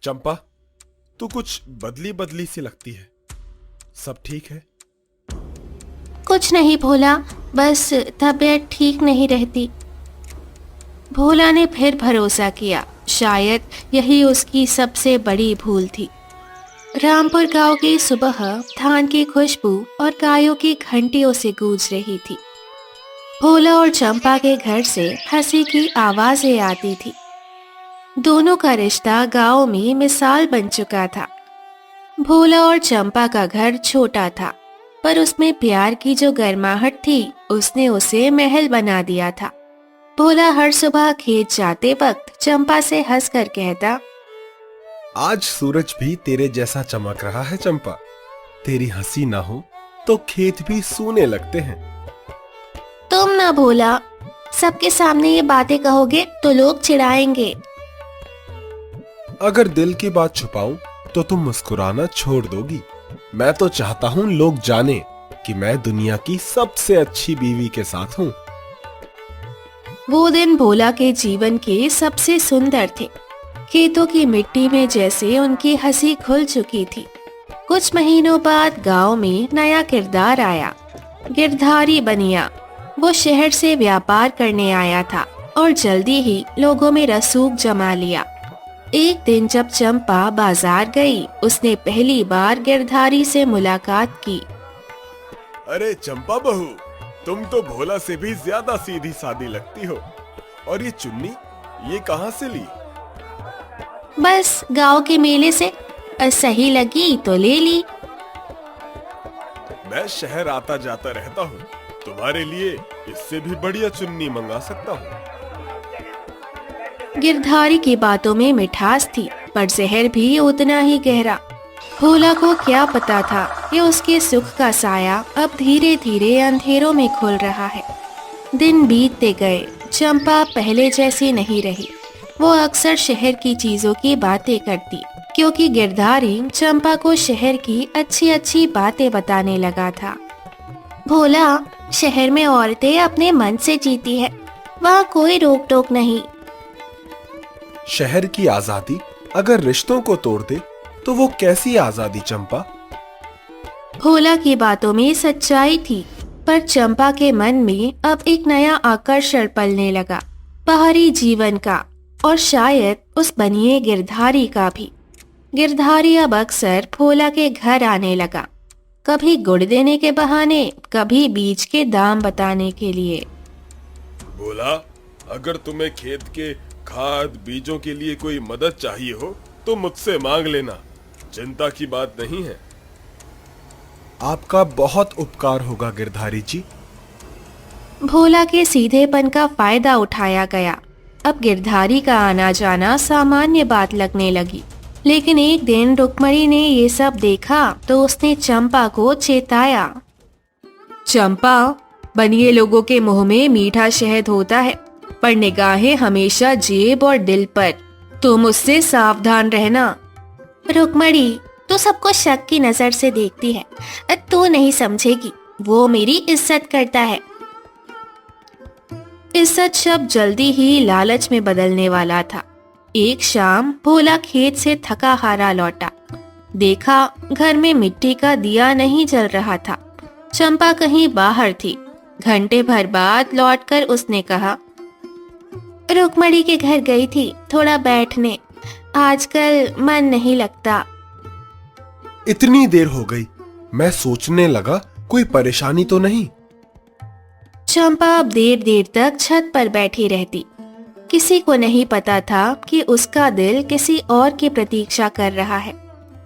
चंपा, तू कुछ बदली बदली सी लगती है। सब ठीक है? कुछ नहीं भोला, बस तबीयत ठीक नहीं रहती। भोला ने फिर भरोसा किया। शायद यही उसकी सबसे बड़ी भूल थी। रामपुर गांव की सुबह धान की खुशबू और गायों की घंटियों से गूंज रही थी। भोला और चंपा के घर से हंसी की आवाजें आती थी। दोनों का रिश्ता गांव में मिसाल बन चुका था। भोला और चंपा का घर छोटा था, पर उसमें प्यार की जो गर्माहट थी उसने उसे महल बना दिया था। भोला हर सुबह खेत जाते वक्त चंपा से हंसकर कहता, आज सूरज भी तेरे जैसा चमक रहा है चंपा। तेरी हंसी ना हो तो खेत भी सूने लगते हैं। तुम ना भोला, सबके सामने ये बातें कहोगे तो लोग चिढ़ाएंगे। अगर दिल की बात छुपाऊं तो तुम मुस्कुराना छोड़ दोगी। मैं तो चाहता हूं लोग जाने कि मैं दुनिया की सबसे अच्छी बीवी के साथ हूं। वो दिन भोला के जीवन के सबसे सुंदर थे। खेतों की मिट्टी में जैसे उनकी हंसी खुल चुकी थी। कुछ महीनों बाद गांव में नया किरदार आया, गिरधारी बनिया। वो शहर से व्यापार करने आया था और जल्दी ही लोगों में रसूख जमा लिया। एक दिन जब चंपा बाजार गई, उसने पहली बार गिरधारी से मुलाकात की। अरे चंपा बहू, तुम तो भोला से भी ज्यादा सीधी सादी लगती हो। और ये चुन्नी, ये कहां से ली? बस गांव के मेले से, सही लगी तो ले ली। मैं शहर आता जाता रहता हूँ, तुम्हारे लिए इससे भी बढ़िया चुन्नी मंगा सकता हूँ। गिरधारी की बातों में मिठास थी, पर जहर भी उतना ही गहरा। भोला को क्या पता था कि उसके सुख का साया अब धीरे धीरे अंधेरों में खुल रहा है। दिन बीतते गए, चंपा पहले जैसी नहीं रही। वो अक्सर शहर की चीजों की बातें करती, क्योंकि गिरधारी चंपा को शहर की अच्छी अच्छी बातें बताने लगा था। भोला, शहर में औरतें अपने मन से जीती है, वहाँ कोई रोक टोक नहीं। शहर की आजादी अगर रिश्तों को तोड़ दे तो वो कैसी आजादी चंपा? भोला की बातों में सच्चाई थी, पर चंपा के मन में अब एक नया आकर्षण पलने लगा, बाहरी जीवन का, और शायद उस बनिए गिरधारी का भी। गिरधारी अब अक्सर भोला के घर आने लगा, कभी गुड़ देने के बहाने, कभी बीज के दाम बताने के लिए। भोला, अगर तुम्हें खेत के खाद बीजों के लिए कोई मदद चाहिए हो तो मुझसे मांग लेना, चिंता की बात नहीं है। आपका बहुत उपकार होगा गिरधारी जी। भोला के सीधेपन का फायदा उठाया गया। अब गिरधारी का आना जाना सामान्य बात लगने लगी। लेकिन एक दिन रुक्मणी ने ये सब देखा तो उसने चंपा को चेताया। चंपा, बनिए लोगों के मुंह में मीठा शहद होता है, पर निगाहें हमेशा जेब और दिल पर। तुम उससे सावधान रहना। रुक्मणी, तू सबको शक की नजर से देखती है, तू नहीं समझेगी। वो मेरी इज्जत करता है। इज्जत शब्द जल्दी ही लालच में बदलने वाला था। एक शाम भोला खेत से थका हारा लौटा। देखा घर में मिट्टी का दिया नहीं जल रहा था। चंपा कहीं बाहर थी। घंटे भर बाद लौटकर उसने कहा, रुक्मणी के घर गई थी थोड़ा बैठने, आजकल मन नहीं लगता। इतनी देर हो गई, मैं सोचने लगा कोई परेशानी तो नहीं। चंपा अब देर देर तक छत पर बैठी रहती। किसी को नहीं पता था कि उसका दिल किसी और की प्रतीक्षा कर रहा है।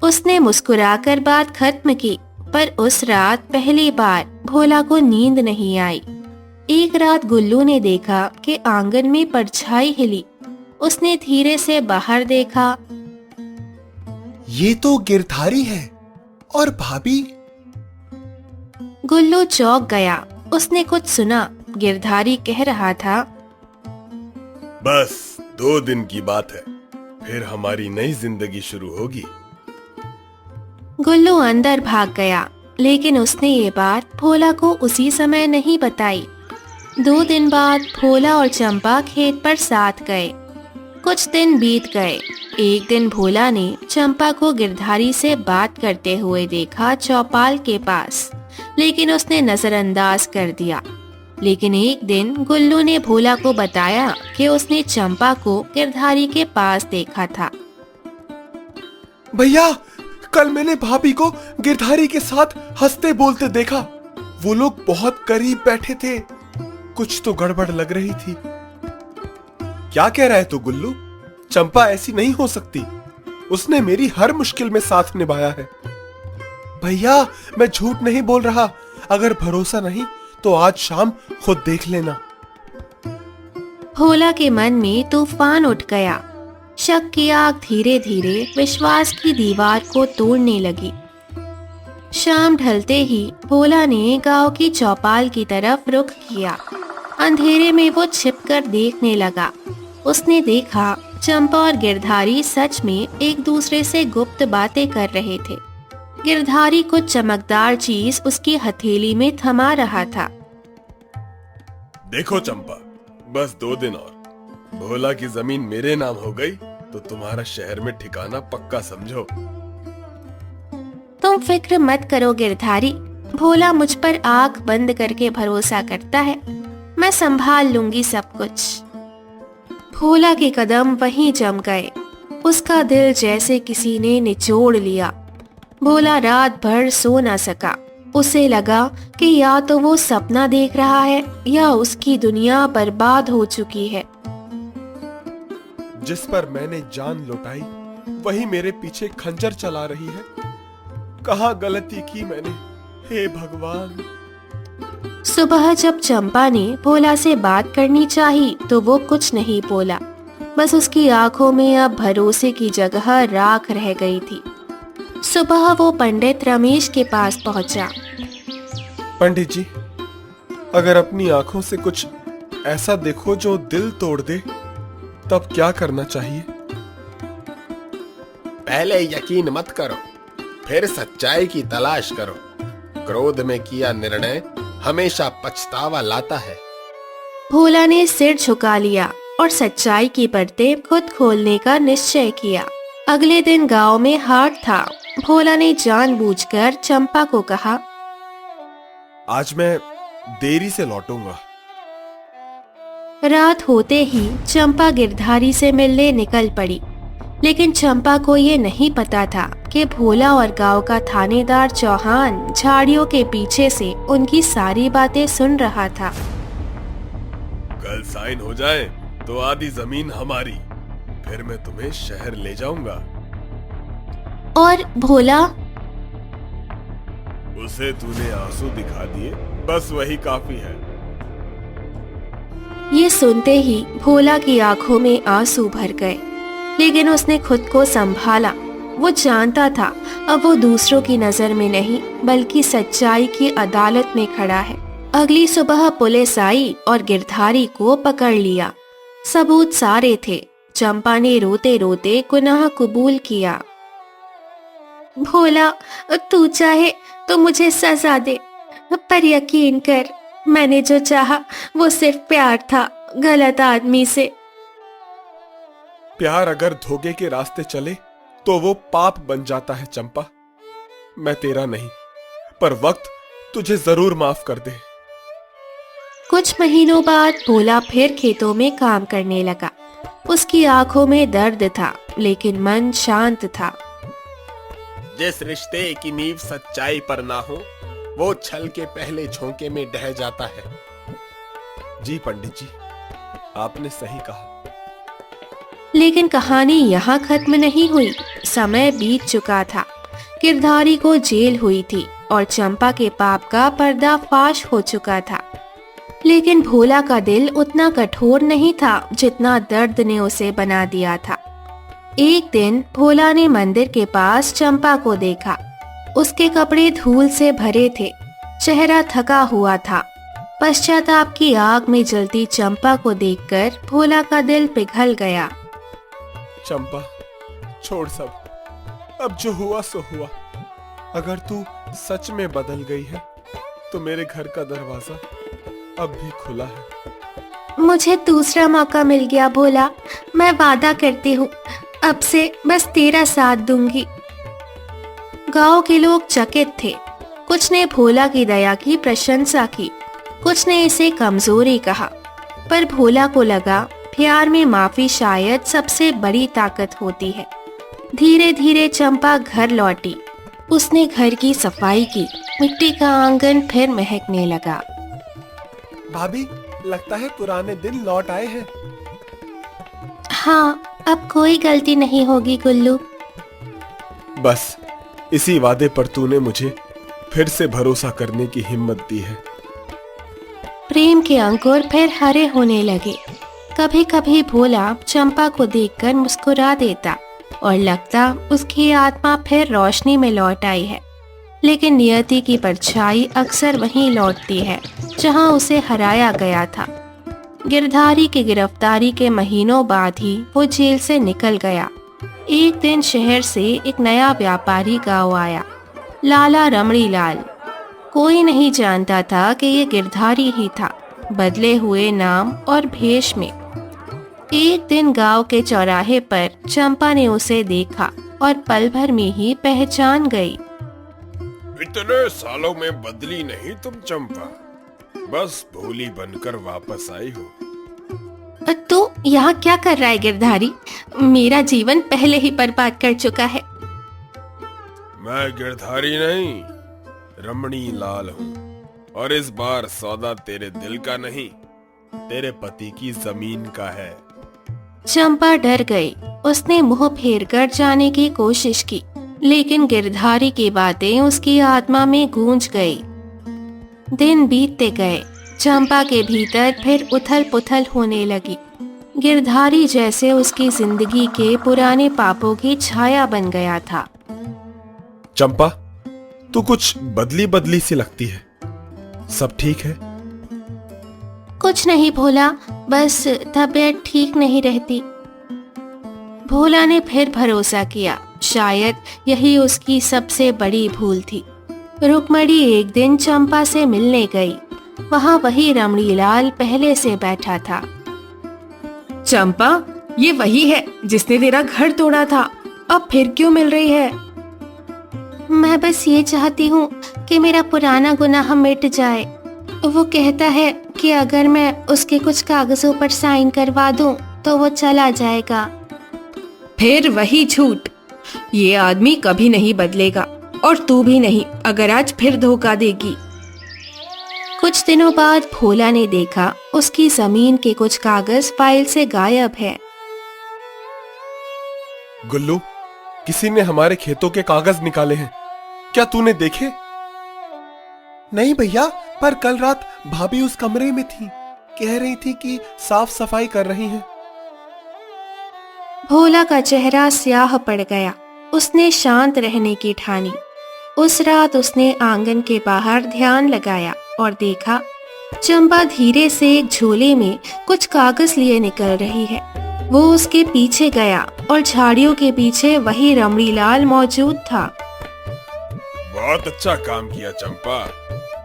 उसने मुस्कुराकर बात खत्म की, पर उस रात पहली बार भोला को नींद नहीं आई। एक रात गुल्लू ने देखा कि आंगन में परछाई हिली। उसने धीरे से बाहर देखा। ये तो गिरधारी है। और भाभी? गुल्लू चौंक गया। उसने कुछ सुना। गिरधारी कह रहा था, बस 2 दिन की बात है, फिर हमारी नई जिंदगी शुरू होगी। गुल्लू अंदर भाग गया, लेकिन उसने ये बात भोला को उसी समय नहीं बताई। 2 दिन बाद भोला और चंपा खेत पर साथ गए। कुछ दिन बीत गए। एक दिन भोला ने चंपा को गिरधारी से बात करते हुए देखा चौपाल के पास, लेकिन उसने नजरअंदाज कर दिया। लेकिन एक दिन गुल्लू ने भोला को बताया कि उसने चंपा को गिरधारी के पास देखा था। भैया, कल मैंने भाभी को गिरधारी के साथ हंसते बोलते देखा। वो लोग बहुत करीब बैठे थे। कुछ तो गड़बड़ लग रही थी। क्या कह रहा है तू गुल्लू? चंपा ऐसी नहीं हो सकती। उसने मेरी हर मुश्किल में साथ निभाया है। भैया, मैं झूठ नहीं बोल रहा। अगर भरोसा नहीं तो आज शाम खुद देख लेना। भोला के मन में तूफान उठ गया। शक की आग धीरे धीरे विश्वास की दीवार को तोड़ने लगी। शाम ढलते ही भोला ने गांव की चौपाल की तरफ रुख किया। अंधेरे में वो छिपकर देखने लगा। उसने देखा चंपा और गिरधारी सच में एक दूसरे से गुप्त बातें कर रहे थे। गिरधारी कुछ चमकदार चीज उसकी हथेली में थमा रहा था। देखो चंपा, बस 2 दिन और भोला की जमीन मेरे नाम हो गई तो तुम्हारा शहर में ठिकाना पक्का समझो। तुम फिक्र मत करो गिरधारी, भोला मुझ पर आंख बंद करके भरोसा करता है। मैं संभाल लूंगी सब कुछ। भोला के कदम वहीं जम गए। उसका दिल जैसे किसी ने निचोड़ लिया। भोला रात भर सो न सका। उसे लगा कि या तो वो सपना देख रहा है या उसकी दुनिया बर्बाद हो चुकी है। जिस पर मैंने जान लौटाई वही मेरे पीछे खंजर चला रही है। कहाँ गलती की मैंने, हे भगवान। सुबह जब चंपा ने भोला से बात करनी चाही तो वो कुछ नहीं बोला। बस उसकी आंखों में अब भरोसे की जगह राख रह गई थी। सुबह वो पंडित रमेश के पास पहुंचा। पंडित जी, अगर अपनी आंखों से कुछ ऐसा देखो जो दिल तोड़ दे, तब क्या करना चाहिए? पहले यकीन मत करो, फिर सच्चाई की तलाश करो। क्रोध में किया निर्णय हमेशा पछतावा लाता है। भोला ने सिर झुका लिया और सच्चाई की परतें खुद खोलने का निश्चय किया। अगले दिन गांव में हाट था। भोला ने जानबूझकर चंपा को कहा, आज मैं देरी से लौटूंगा। रात होते ही चंपा गिरधारी से मिलने निकल पड़ी। लेकिन चंपा को ये नहीं पता था कि भोला और गांव का थानेदार चौहान झाड़ियों के पीछे से उनकी सारी बातें सुन रहा था। कल साइन हो जाए तो आधी जमीन हमारी, फिर मैं तुम्हें शहर ले जाऊंगा। और भोला? उसे तूने आंसू दिखा दिए, बस वही काफी है। ये सुनते ही भोला की आंखों में आंसू भर गए। लेकिन उसने खुद को संभाला। वो जानता था अब वो दूसरों की नजर में नहीं बल्कि सच्चाई की अदालत में खड़ा है। अगली सुबह पुलिस आई और गिरधारी को पकड़ लिया। सबूत सारे थे। चंपा ने रोते रोते गुनाह कबूल किया। भोला, तू चाहे तो मुझे सजा दे, पर यकीन कर, मैंने जो चाहा वो सिर्फ प्यार था, गलत आदमी से। प्यार अगर धोखे के रास्ते चले तो वो पाप बन जाता है चंपा। मैं तेरा नहीं, पर वक्त तुझे जरूर माफ कर दे। कुछ महीनों बाद भोला फिर खेतों में काम करने लगा। उसकी आंखों में दर्द था लेकिन मन शांत था। जिस रिश्ते की नींव सच्चाई पर ना हो वो छल के पहले झोंके में ढह जाता है। जी पंडित जी, आपने सही कहा। लेकिन कहानी यहाँ खत्म नहीं हुई। समय बीत चुका था। गिरधारी को जेल हुई थी और चंपा के पाप का पर्दाफाश हो चुका था। लेकिन भोला का दिल उतना कठोर नहीं था जितना दर्द ने उसे बना दिया था। एक दिन भोला ने मंदिर के पास चंपा को देखा। उसके कपड़े धूल से भरे थे, चेहरा थका हुआ था। पश्चाताप की आग में जलती चंपा को देखकर भोला का दिल पिघल गया। चंपा, छोड़ सब, अब जो हुआ सो हुआ। अगर तू सच में बदल गई है तो मेरे घर का दरवाजा अब भी खुला है। मुझे दूसरा मौका मिल गया भोला। मैं वादा करती हूँ अब से बस तेरा साथ दूंगी। गांव के लोग चकित थे। कुछ ने भोला की दया की प्रशंसा की, कुछ ने इसे कमजोरी कहा, पर भोला को लगा प्यार में माफी शायद सबसे बड़ी ताकत होती है। धीरे धीरे चंपा घर लौटी। उसने घर की सफाई की। मिट्टी का आंगन फिर महकने लगा। भाभी, लगता है पुराने दिन लौट आए हैं। हाँ, अब कोई गलती नहीं होगी गुल्लू। बस इसी वादे पर तूने मुझे फिर से भरोसा करने की हिम्मत दी है। प्रेम के अंकुर फिर हरे होने लगे। कभी कभी भोला चंपा को देखकर मुस्कुरा देता और लगता उसकी आत्मा फिर रोशनी में लौट आई है। लेकिन नियति की परछाई अक्सर वहीं लौटती है जहां उसे हराया गया था। गिरधारी की गिरफ्तारी के महीनों बाद ही वो जेल से निकल गया। एक दिन शहर से एक नया व्यापारी गांव आया, लाला रमणी लाल। कोई नहीं जानता था कि ये गिरधारी ही था, बदले हुए नाम और भेष में। एक दिन गांव के चौराहे पर चंपा ने उसे देखा और पल भर में ही पहचान गई। इतने सालों में बदली नहीं तुम चंपा, बस भोली बनकर वापस आई हो। तू यहाँ क्या कर रहा है गिरधारी? मेरा जीवन पहले ही बर्बाद कर चुका है। मैं गिरधारी नहीं, रमणी लाल हूँ, और इस बार सौदा तेरे दिल का नहीं, तेरे पति की जमीन का है। चंपा डर गई। उसने मुंह फेर कर जाने की कोशिश की, लेकिन गिरधारी की बातें उसकी आत्मा में गूंज गई। दिन बीतते गए। चंपा के भीतर फिर उथल पुथल होने लगी। गिरधारी जैसे उसकी जिंदगी के पुराने पापों की छाया बन गया था। चंपा, तू कुछ बदली बदली सी लगती है। सब ठीक है? कुछ नहीं भोला, बस तबीयत ठीक नहीं रहती। भोला ने फिर भरोसा किया। शायद यही उसकी सबसे बड़ी भूल थी। रुक्मणी एक दिन चंपा से मिलने गई। वहाँ वही रमणीलाल पहले से बैठा था। चंपा, ये वही है जिसने तेरा घर तोड़ा था। अब फिर क्यों मिल रही है? मैं बस ये चाहती हूँ कि मेरा पुराना गुनाह मिट जाए। वो कहता है कि अगर मैं उसके कुछ कागजों पर साइन करवा दूं तो वो चला जाएगा। फिर वही झूठ। ये आदमी कभी नहीं बदलेगा, और तू भी नहीं अगर आज फिर धोखा देगी। कुछ दिनों बाद भोला ने देखा उसकी जमीन के कुछ कागज फाइल से गायब है। गुल्लू, किसी ने हमारे खेतों के कागज निकाले हैं। क्या तूने देखे? नहीं भैया, पर कल रात भाभी उस कमरे में थी, कह रही थी कि साफ सफाई कर रही हैं। भोला का चेहरा स्याह पड़ गया। उसने शांत रहने की ठानी। उस रात उसने आंगन के बाहर ध्यान लगाया और देखा चंपा धीरे से एक झोले में कुछ कागज लिए निकल रही है। वो उसके पीछे गया और झाड़ियों के पीछे वही रमणीलाल मौजूद था। बहुत अच्छा काम किया चंपा,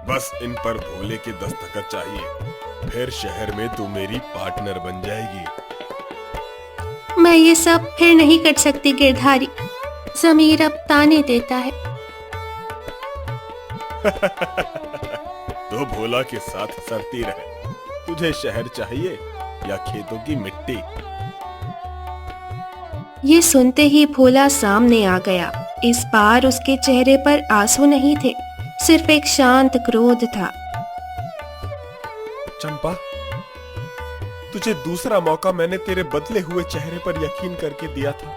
बस इन पर भोले के दस्तखत चाहिए, फिर शहर में तू मेरी पार्टनर बन जाएगी। मैं ये सब फिर नहीं कर सकती गिरधारी, ज़मीर अब ताने देता है। तो भोला के साथ सरती रहे। तुझे शहर चाहिए या खेतों की मिट्टी? ये सुनते ही भोला सामने आ गया। इस बार उसके चेहरे पर आंसू नहीं थे, सिर्फ एक शांत क्रोध था। चंपा, तुझे दूसरा मौका मैंने तेरे बदले हुए चेहरे पर यकीन करके दिया था,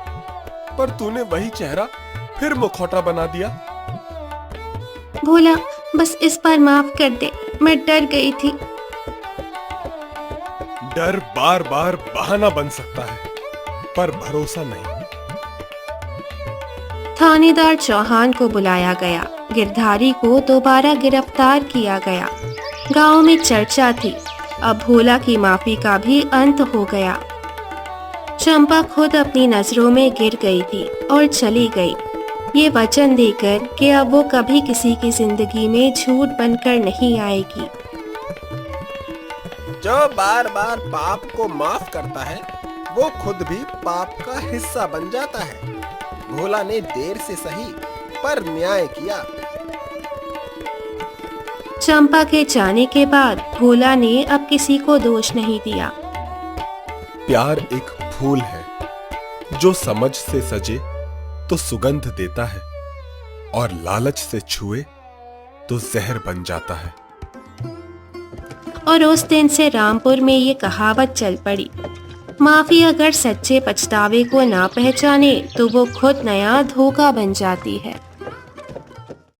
पर तूने वही चेहरा फिर मुखौटा बना दिया। भोला, बस इस बार माफ कर दे, मैं डर गई थी। डर बार बार बहाना बन सकता है, पर भरोसा नहीं। थानेदार चौहान को बुलाया गया। गिरधारी को दोबारा गिरफ्तार किया गया। गांव में चर्चा थी। अब भोला की माफी का भी अंत हो गया। चंपा खुद अपनी नजरों में गिर गई थी और चली गई, ये वचन देकर कि अब वो कभी किसी की जिंदगी में झूठ बनकर नहीं आएगी। जो बार बार पाप को माफ करता है वो खुद भी पाप का हिस्सा बन जाता है। भोला ने देर से सही पर न्याय किया। चंपा के जाने के बाद भोला ने अब किसी को दोष नहीं दिया। प्यार एक फूल है जो समझ से सजे तो सुगंध देता है और लालच से छुए तो जहर बन जाता है। और उस दिन से रामपुर में ये कहावत चल पड़ी, माफी अगर सच्चे पछतावे को ना पहचाने तो वो खुद नया धोखा बन जाती है।